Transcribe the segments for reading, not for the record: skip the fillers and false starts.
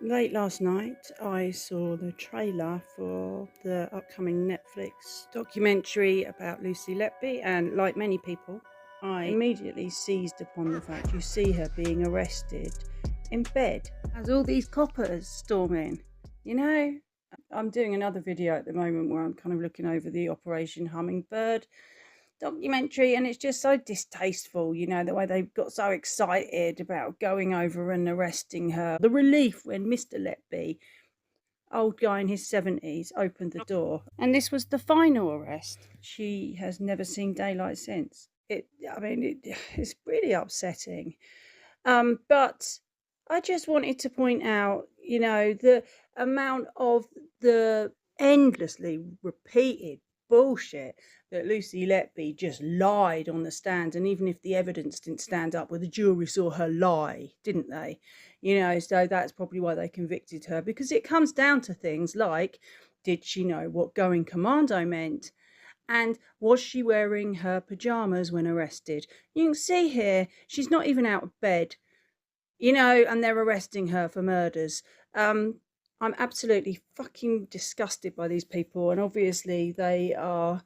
Late last night, I saw the trailer for the upcoming Netflix documentary about Lucy Letby, and like many people, I immediately seized upon the fact you see her being arrested in bed as all these coppers storm in. You know, I'm doing another video at the moment where I'm kind of looking over the Operation Hummingbird documentary, and it's just so distasteful, you know, the way they got so excited about going over and arresting her. The relief when Mr. Letby, old guy in his 70s, opened the door, and this was the final arrest. She has never seen daylight since. It's really upsetting. But I just wanted to point out, you know, the amount of the endlessly repeated bullshit that Lucy Letby just lied on the stand. And even if the evidence didn't stand up, well, the jury saw her lie, didn't they? You know, so that's probably why they convicted her, because it comes down to things like, did she know what going commando meant? And was she wearing her pajamas when arrested? You can see here, she's not even out of bed, you know, and they're arresting her for murders. I'm absolutely fucking disgusted by these people, and obviously they are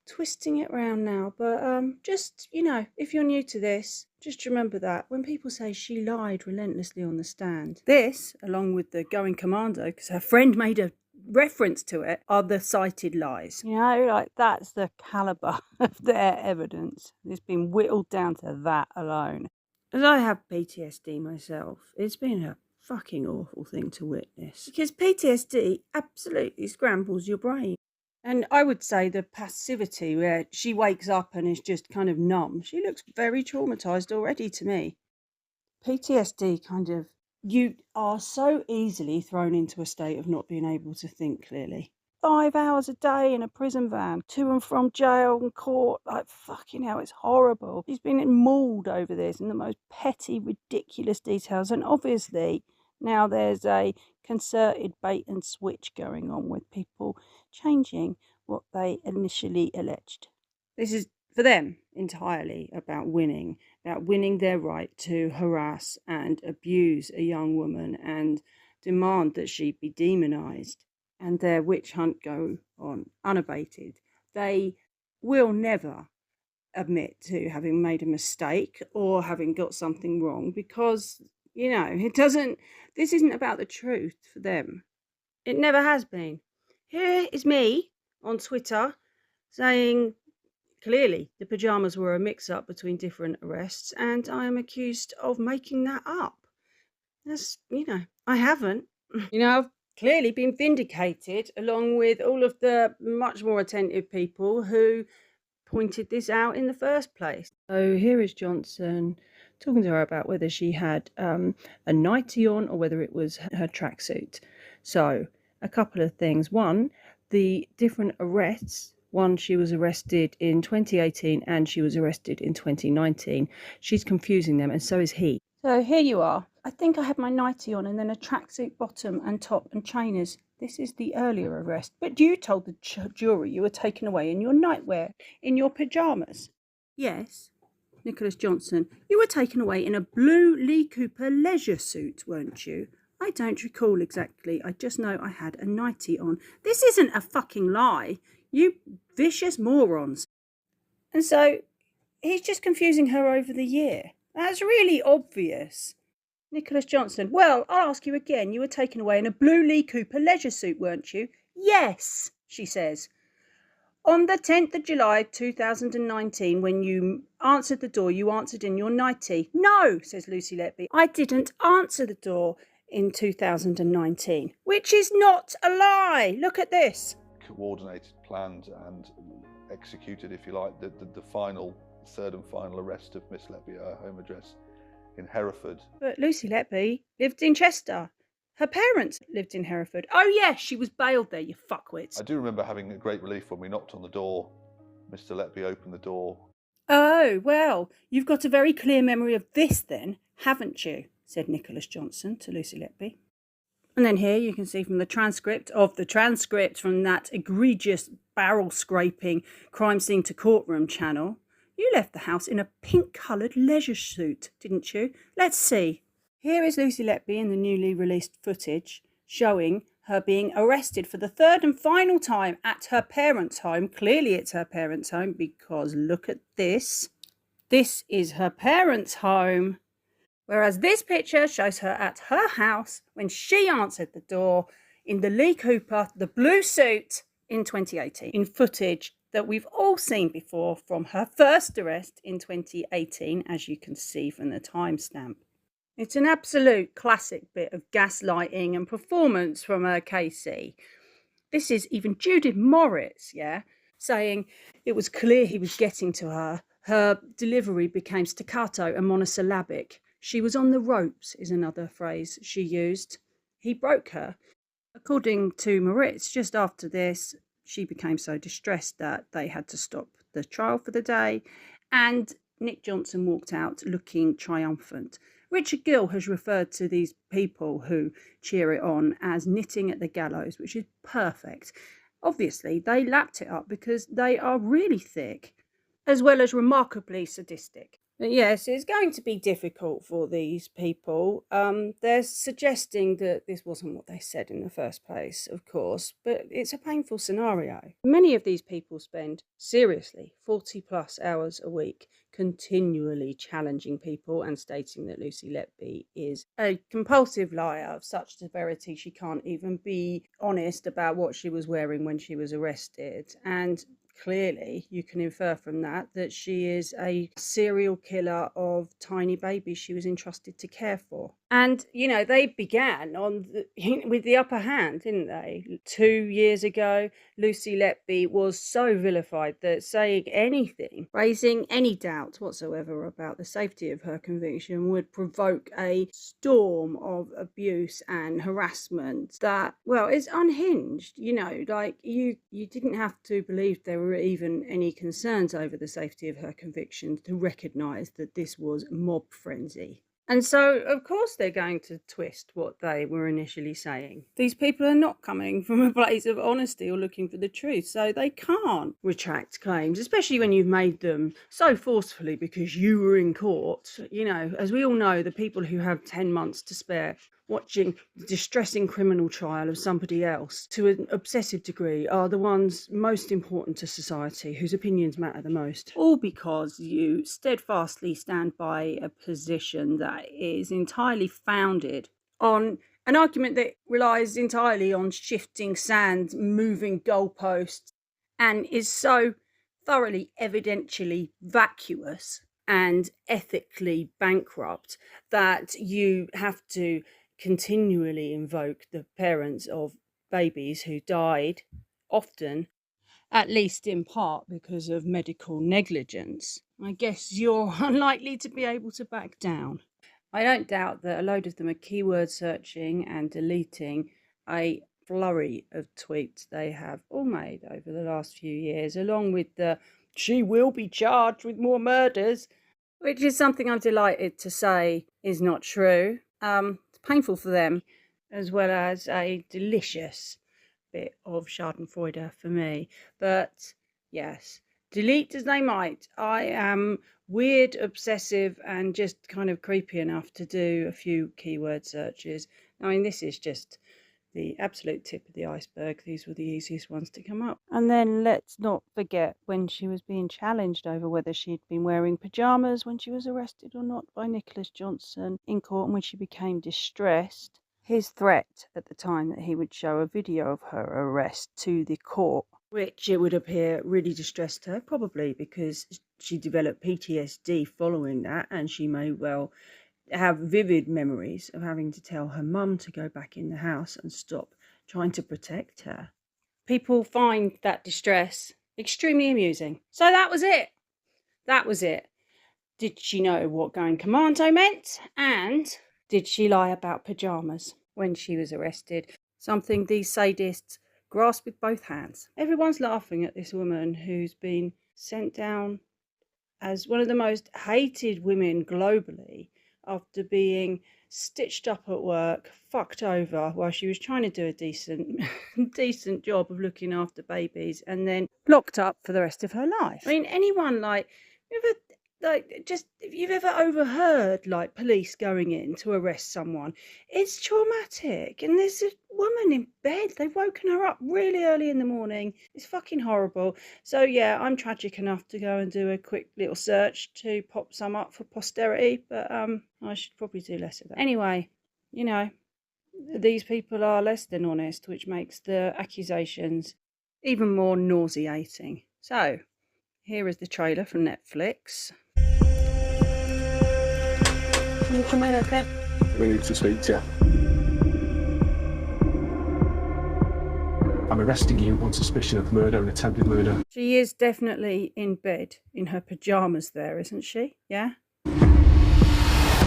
twisting it around now. But just, you know, if you're new to this, just remember that when people say she lied relentlessly on the stand, this, along with the going commando, because her friend made a reference to it, are the cited lies. You know, like that's the caliber of their evidence. It's been whittled down to that alone. As I have PTSD myself, it's been a fucking awful thing to witness, because PTSD absolutely scrambles your brain. And I would say the passivity where she wakes up and is just kind of numb, she looks very traumatized already to me. PTSD kind of, you are so easily thrown into a state of not being able to think clearly. 5 hours a day in a prison van, to and from jail and court, like fucking hell, it's horrible. She's been mauled over this in the most petty, ridiculous details, and obviously now there's a concerted bait and switch going on with people changing what they initially alleged. This is, for them, entirely about winning their right to harass and abuse a young woman and demand that she be demonized, and their witch hunt go on unabated. They will never admit to having made a mistake or having got something wrong, because, you know, this isn't about the truth for them. It never has been. Here is me on Twitter saying, clearly, the pajamas were a mix-up between different arrests, and I am accused of making that up. That's, you know, I haven't. You know, I've clearly been vindicated, along with all of the much more attentive people who pointed this out in the first place. So here is Johnson talking to her about whether she had a nightie on or whether it was her tracksuit. So, a couple of things. One, the different arrests. One, she was arrested in 2018 and she was arrested in 2019. She's confusing them, and so is he. So here you are. I think I had my nightie on and then a tracksuit bottom and top and trainers. This is the earlier arrest. But you told the jury you were taken away in your nightwear, in your pyjamas. Yes, Nicholas Johnson, you were taken away in a blue Lee Cooper leisure suit, weren't you? I don't recall exactly. I just know I had a nightie on. This isn't a fucking lie, you vicious morons. And so he's just confusing her over the year. That's really obvious. Nicholas Johnson, well, I'll ask you again. You were taken away in a blue Lee Cooper leisure suit, weren't you? Yes, she says. On the 10th of July 2019, when you answered the door, you answered in your nightie. No, says Lucy Letby, I didn't answer the door in 2019, which is not a lie. Look at this. Coordinated, planned and executed, if you like, the third and final arrest of Miss Letby at her home address in Hereford. But Lucy Letby lived in Chester. Her parents lived in Hereford. Oh yes, she was bailed there, you fuckwits. I do remember having a great relief when we knocked on the door. Mr. Letby opened the door. Oh, well, you've got a very clear memory of this then, haven't you? Said Nicholas Johnson to Lucy Letby. And then here you can see from the transcript from that egregious barrel-scraping crime scene to courtroom channel, you left the house in a pink-coloured leisure suit, didn't you? Let's see. Here is Lucy Letby in the newly released footage showing her being arrested for the third and final time at her parents' home. Clearly it's her parents' home because look at this. This is her parents' home. Whereas this picture shows her at her house when she answered the door in the Lee Cooper, the blue suit, in 2018, in footage that we've all seen before from her first arrest in 2018, as you can see from the timestamp. It's an absolute classic bit of gaslighting and performance from Casey. This is even Judith Moritz, saying it was clear he was getting to her. Her delivery became staccato and monosyllabic. She was on the ropes, is another phrase she used. He broke her. According to Moritz, just after this, she became so distressed that they had to stop the trial for the day, and Nick Johnson walked out looking triumphant. Richard Gill has referred to these people who cheer it on as knitting at the gallows, which is perfect. Obviously, they lapped it up because they are really thick, as well as remarkably sadistic. But yes, it's going to be difficult for these people. They're suggesting that this wasn't what they said in the first place, of course, but it's a painful scenario. Many of these people spend, seriously, 40 plus hours a week continually challenging people and stating that Lucy Letby is a compulsive liar of such severity she can't even be honest about what she was wearing when she was arrested. And clearly, you can infer from that she is a serial killer of tiny babies she was entrusted to care for. And, they began with the upper hand, didn't they? 2 years ago, Lucy Letby was so vilified that saying anything, raising any doubt whatsoever about the safety of her conviction would provoke a storm of abuse and harassment that, well, is unhinged. You didn't have to believe there were even any concerns over the safety of her conviction to recognise that this was mob frenzy. And so, of course, they're going to twist what they were initially saying. These people are not coming from a place of honesty or looking for the truth, so they can't retract claims, especially when you've made them so forcefully because you were in court. As we all know, the people who have 10 months to spare watching the distressing criminal trial of somebody else to an obsessive degree are the ones most important to society, whose opinions matter the most. All because you steadfastly stand by a position that is entirely founded on an argument that relies entirely on shifting sand, moving goalposts, and is so thoroughly evidentially vacuous and ethically bankrupt that you have to continually invoke the parents of babies who died, often, at least in part, because of medical negligence. I guess you're unlikely to be able to back down. I don't doubt that a load of them are keyword searching and deleting a flurry of tweets they have all made over the last few years, along with the "she will be charged with more murders," which is something I'm delighted to say is not true. It's painful for them, as well as a delicious bit of schadenfreude for me. But yes, delete as they might, I am weird, obsessive, and just kind of creepy enough to do a few keyword searches. This is just the absolute tip of the iceberg. These were the easiest ones to come up. And then let's not forget when she was being challenged over whether she'd been wearing pyjamas when she was arrested or not by Nicholas Johnson in court, and when she became distressed, his threat at the time that he would show a video of her arrest to the court, which it would appear really distressed her, probably because she developed PTSD following that, and she may well have vivid memories of having to tell her mum to go back in the house and stop trying to protect her. People find that distress extremely amusing. So that was it. Did she know what going commando meant? And did she lie about pyjamas when she was arrested? Something these sadists grasp with both hands. Everyone's laughing at this woman who's been sent down as one of the most hated women globally after being stitched up at work, fucked over while she was trying to do a decent job of looking after babies, and then locked up for the rest of her life. Anyone Like, just if you've ever overheard like police going in to arrest someone, it's traumatic. And there's a woman in bed, they've woken her up really early in the morning. It's fucking horrible. So yeah, I'm tragic enough to go and do a quick little search to pop some up for posterity, but I should probably do less of that. Anyway, you know, these people are less than honest, which makes the accusations even more nauseating. So here is the trailer from Netflix. Can you come in, okay? We need to speak to you. I'm arresting you on suspicion of murder and attempted murder. She is definitely in bed in her pyjamas there, isn't she? Yeah?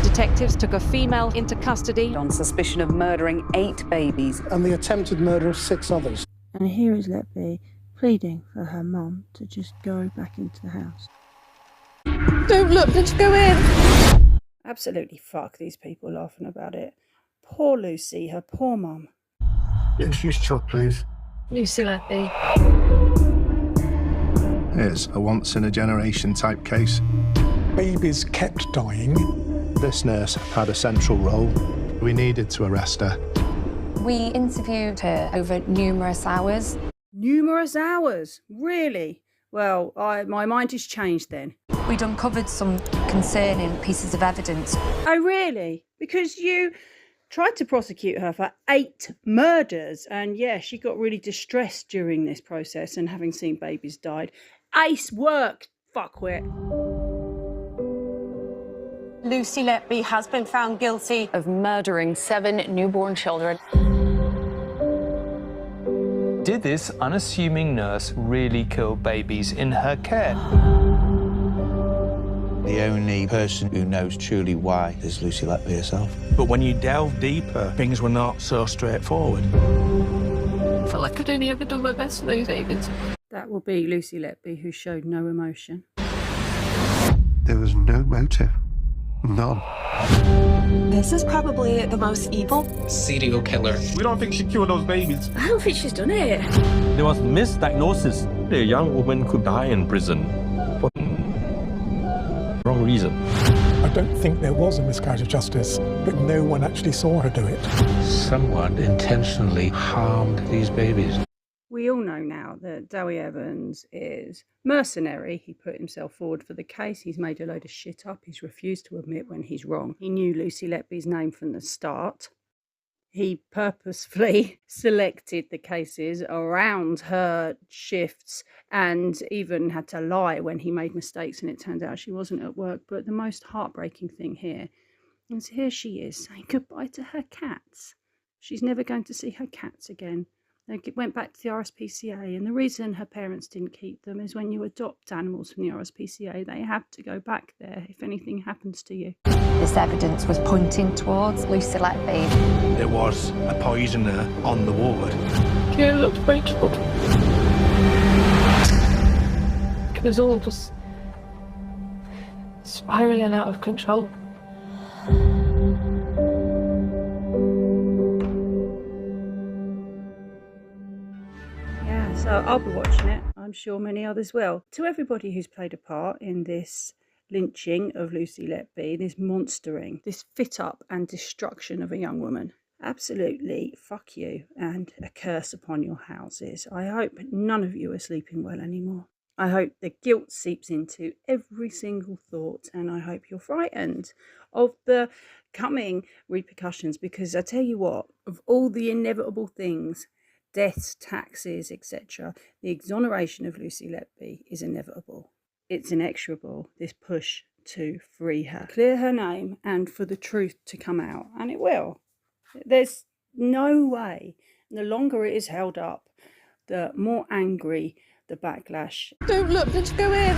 Detectives took a female into custody on suspicion of murdering 8 babies. And the attempted murder of 6 others. And here is Letby pleading for her mum to just go back into the house. Don't look, just go in! Absolutely fuck these people laughing about it. Poor Lucy, her poor mum. Introduce yourself, please. Lucy Letby. It's a once-in-a-generation type case. Babies kept dying. This nurse had a central role. We needed to arrest her. We interviewed her over numerous hours. Numerous hours? Really? Well, my mind has changed then. We'd uncovered some concerning pieces of evidence. Oh, really? Because you tried to prosecute her for 8 murders, and yeah, she got really distressed during this process and having seen babies died. Ace work, fuckwit. Lucy Letby has been found guilty Of murdering 7 newborn children. Did this unassuming nurse really kill babies in her care? The only person who knows truly why is Lucy Letby herself. But when you delve deeper, things were not so straightforward. I felt like I'd only ever done my best for those babies. That will be Lucy Letby, who showed no emotion. There was no motive. None. This is probably the most evil Serial killer. We don't think she killed those babies. I don't think she's done it. There was misdiagnosis. A young woman could die in prison for wrong reason. I don't think there was a miscarriage of justice, but no one actually saw her do it. Someone intentionally harmed these babies. We all know now that Dowie Evans is mercenary. He put himself forward for the case. He's made a load of shit up. He's refused to admit when he's wrong. He knew Lucy Letby's name from the start. He purposefully selected the cases around her shifts and even had to lie when he made mistakes and it turned out she wasn't at work. But the most heartbreaking thing here is here she is saying goodbye to her cats. She's never going to see her cats again. They went back to the RSPCA, and the reason her parents didn't keep them is when you adopt animals from the RSPCA, they have to go back there if anything happens to you. This evidence was pointing towards Lucy Letby. There was a poisoner on the ward. Yeah, it looked very troubled. It was all just spiraling out of control. So I'll be watching it. I'm sure many others will. To everybody who's played a part in this lynching of Lucy Letby, this monstering, this fit up and destruction of a young woman, absolutely fuck you and a curse upon your houses. I hope none of you are sleeping well anymore. I hope the guilt seeps into every single thought, and I hope you're frightened of the coming repercussions, because I tell you what, of all the inevitable things, deaths, taxes, etc., the exoneration of Lucy Letby is inevitable. It's inexorable, this push to free her, clear her name, and for the truth to come out. And it will. There's no way. The longer it is held up, the more angry the backlash. Don't look, just go in.